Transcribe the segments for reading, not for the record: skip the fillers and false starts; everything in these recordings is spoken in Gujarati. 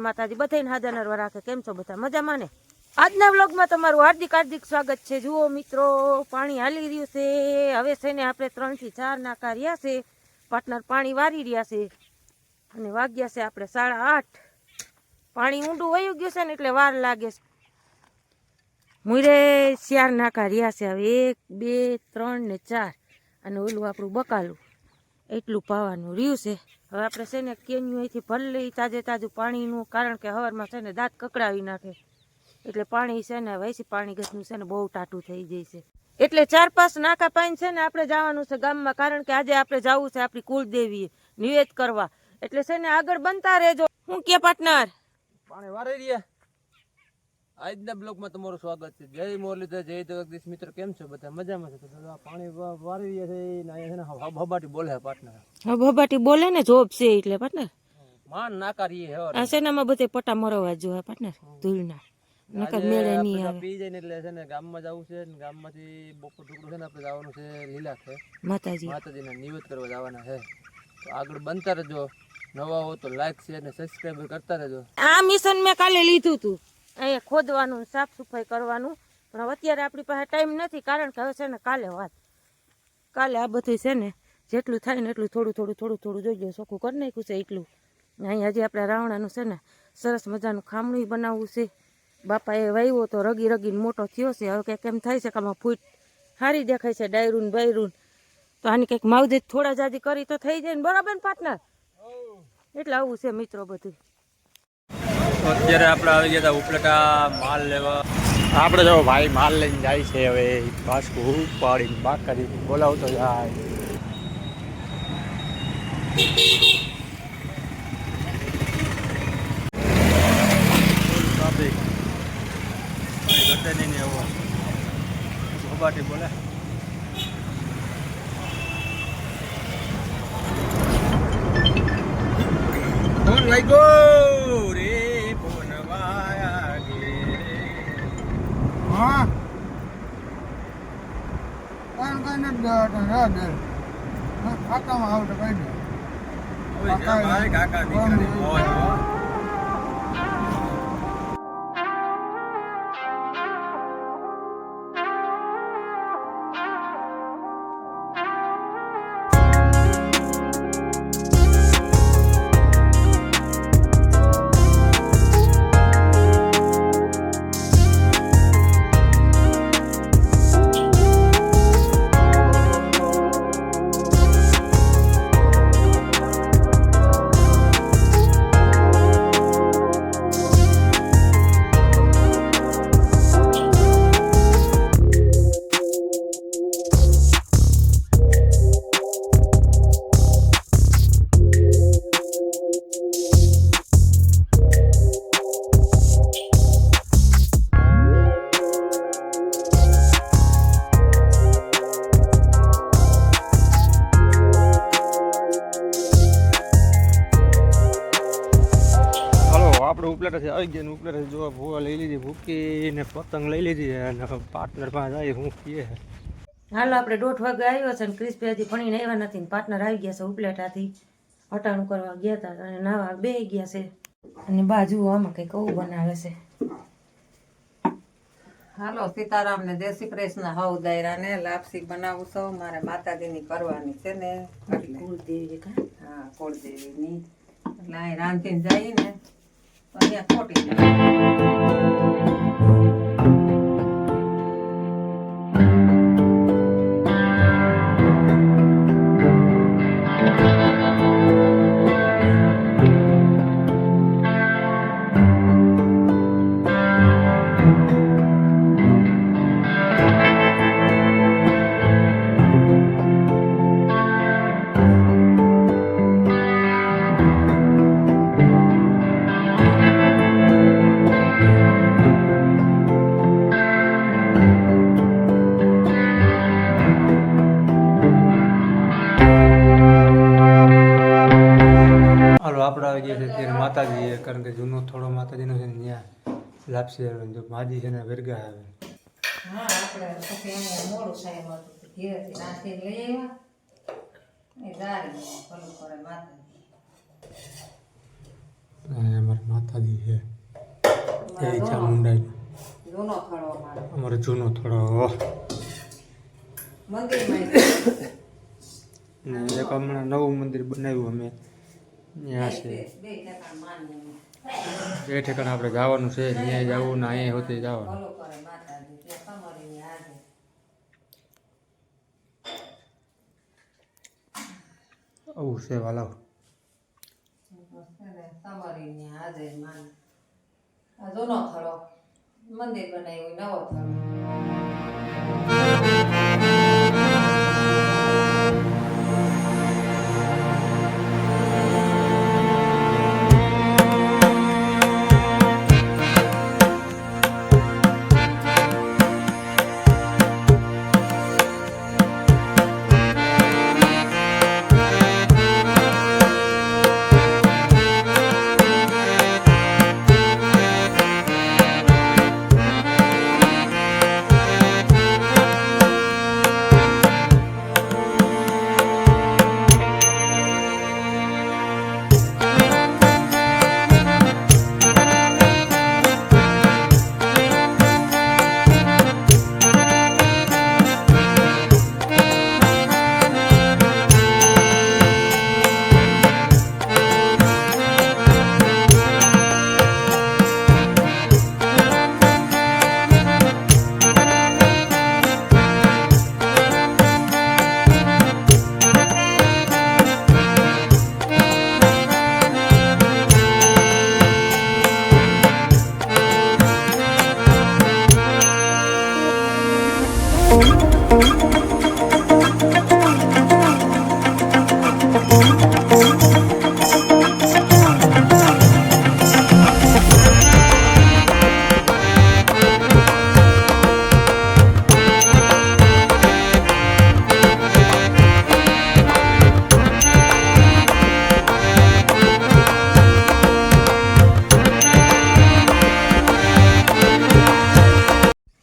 માતાજી બધાને હાજર નરવા રાખે। કેમ છો બધા મજામાં ને? આજના વ્લોગમાં તમારું હાર્દિક હાર્દિક સ્વાગત છે। જુઓ મિત્રો, પાણી હાલી રહ્યું છે। હવે છે ને આપણે 3 થી 4 નાકા રહ્યા છે। પાર્ટનર પાણી વારી રહ્યા છે અને વાગ્યા છે આપણે 8:30। પાણી ઊંડું વયું ગયું છે ને એટલે વાર લાગે છે। મુરે 4 નાકા રહ્યા છે। હવે 1 2 3 ને 4 અને ઓલું આપણું બકાલું એટલું પાવાનું રહ્યું છે। હવે આપણે છે ને કેન્યુ અહીંથી ભરી લઈ તાજે તાજું પાણીનું, કારણ કે હવારમાં છે ને દાંત કકડાવી નાખે એટલે પાણી છે ને વૈસી પાણી ગસનું છે ને બહુ ટાટું થઈ જાય છે। એટલે 4-5 નાકા પાણી છે ને આપણે જવાનું છે ગામમાં, કારણ કે આજે આપણે જવું છે આપણી કુળદેવીએ નિવેદ કરવા। એટલે છે ને આગળ બનતા રહેજો। હું કે પાર્ટનર પાણી વારી રહ્યા। આજના બ્લોગમાં તમારું સ્વાગત છે। જય મુરલીધર, જય જગદીશ। મિત્રો કેમ છો બધા? મજામાં છે? તો પાણી વારી રહ્યા છે ને અહીંયા છે ને હબાટી બોલે છે પાર્ટનર। હબાટી બોલે ને જોબ છે એટલે પાર્ટનર માન નાકા રહીએ હવે આ છે ને આમાં બધે પટા મરવા જો પાર્ટનર ધૂળના નકર મેળે નહીં આવે। પી જાય ને એટલે છે ને ગામમાં જવું છે ને ગામમાંથી બપોર ટુકડું છે ને આપણે જવાનું છે લીલાખે માતાજીના નિવેદ કરવા જવાના છે। તો આગળ બનતા રહેજો। નવા હો તો લાઈક શેર ને સબસ્ક્રાઇબ કરતા રહેજો। આ મિશન મેં કાલે લીધું હતું, અહીંયા ખોદવાનું સાફ સફાઈ કરવાનું, પણ હવે અત્યારે આપણી પાસે ટાઈમ નથી, કારણ કે હવે છે ને કાલે આ બધું છે ને જેટલું થાય ને એટલું થોડું જોઈજો ચોખ્ખું કરી નાખ્યું છે એટલું। અહીંયા હજી આપણે રાવણાનું છે ને સરસ મજાનું ખામણું બનાવવું છે। બાપાએ વાવ્યો તો રગીને મોટો થયો છે। હવે કંઈક એમ થાય છે કે આમાં ફૂટ સારી દેખાય છે, ડાયરું બાયરું, તો આની કંઈક માવજત થોડા જાજી કરી તો થઈ જાય ને, બરાબર ને પાર્ટનર? એટલે આવું છે મિત્રો બધું। અત્યારે આપણે આવી ગયા હતા ઉપલેટા માલ લેવા। આપણે જો ભાઈ માલ લઈને જાય છે। હવે બાસ્કુ ઉપાડીને બાકારી બોલાવતો જાય। બાટી બોલે ફોન લાગ્યો રે, ફોન વાયા રે। હા કોણ કઈ નથી દેવાતો યાદ ખાતામાં આવતો કઈ દે ભાઈ કાકા દીકરાની મોજ હો। આપણે ઉપલેટા છે આવી ગયા ને ઉપલેટા જોવા ભૂવા લઈ લીધી, ભૂકી ને પતંગ લઈ લીધી અને પાર્ટનર પાસે આવી હું કીએ હાલો આપણે 1:30 વાગે આવ્યો છે ને ક્રિસ્પી હજી ભણીને આવ્યા નથી ને પાર્ટનર આવી ગયા છે ઉપલેટાથી હટાણું કરવા ગયા હતા અને નાવા બે ગયા છે અને બાજુ આમાં કંઈક આવું બનાવે છે। હાલો સીતારામ ને જય શ્રી કૃષ્ણ। હવ દાયરા ને લાપસી બનાવું છું, મારે માતાજીની કરવાની છે ને એટલે કુળદેવી કા હા કુળદેવીની, એટલે અહીં રાંધીને જઈએ ને તો અહીંયા ખોટી આપણે આવી ગયા છે ત્યારે માતાજી, કારણ કે જૂનો થોડો માતાજીનો છે ને ત્યાં લાપસી આવે જો ભાજી છે ને વેરગા આવે। હા આપણે પછી એને મોડું થાય હતું ઘેરથી નાખી લઈ આવ્યા એ દારી ભલું પડે માતાજી। અમારા માતાજી છે જય ચામુંડા જૂનો થળો મારો અમારો જૂનો થોડો મંદિરમાં ને એક હમણાં નવું મંદિર બનાવ્યું અમે ત્યાં છે બે ટકા માની બે ઠેકાણે આપણે જવાનું છે ત્યાં જવું ને અહીંયા હોતે જવાનું ભલો કરે માતાજી ત્યાં સમરીની હાજર આવું છે વાલાવ સમરીની હાજર માન આ જૂનો થળો મંદિર બનાવ્યું નવો થળો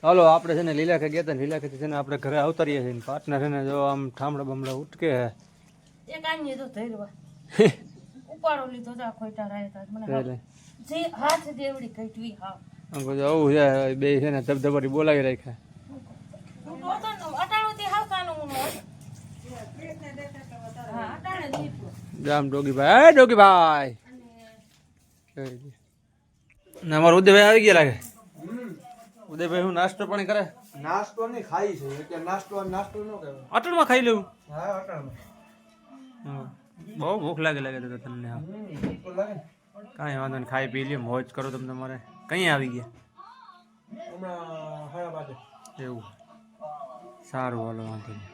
ચાલો આપણે છે ને લીલાખે ગયા હતા ને લીલાખેથી છે ને આપણે ઘરે આવતારીએ છીએ પાર્ટનર છે ને જો આમ ઠામડા બમડા ઉટકે હે એક આની તો ધરવા ઉપાડો લીધો તા ખોટા રાયતા મને જે હાથ દેવડી કઈટવી હા આમ બધું આવું છે બે છે ને ધબધબાટી બોલાવી રાખ્યા હું તો અટાણોથી હાવ કાનું હું હા અટાણે દીધું જામ ડોગીભાઈ ડોગીભાઈ ને અમારો ઉદયભાઈ આવી ગયા લાગે ઉદયભાઈ હું નાસ્તો પાણી કરે નાસ્તો નહીં ખાઈ છે એટલે નાસ્તો ન કહેવાય અટણમાં ખાઈ લેવું હા અટાણમાં બહુ ભૂખ લાગે તો તમને હા તો લાગે કાંઈ વાંધો નહીં ખાઈ પી લ્યો મોજ કરો તમે તમારે કઈ આવી ગયા હમણાં 5:30 એવું સારું હાલો વાંધો નહીં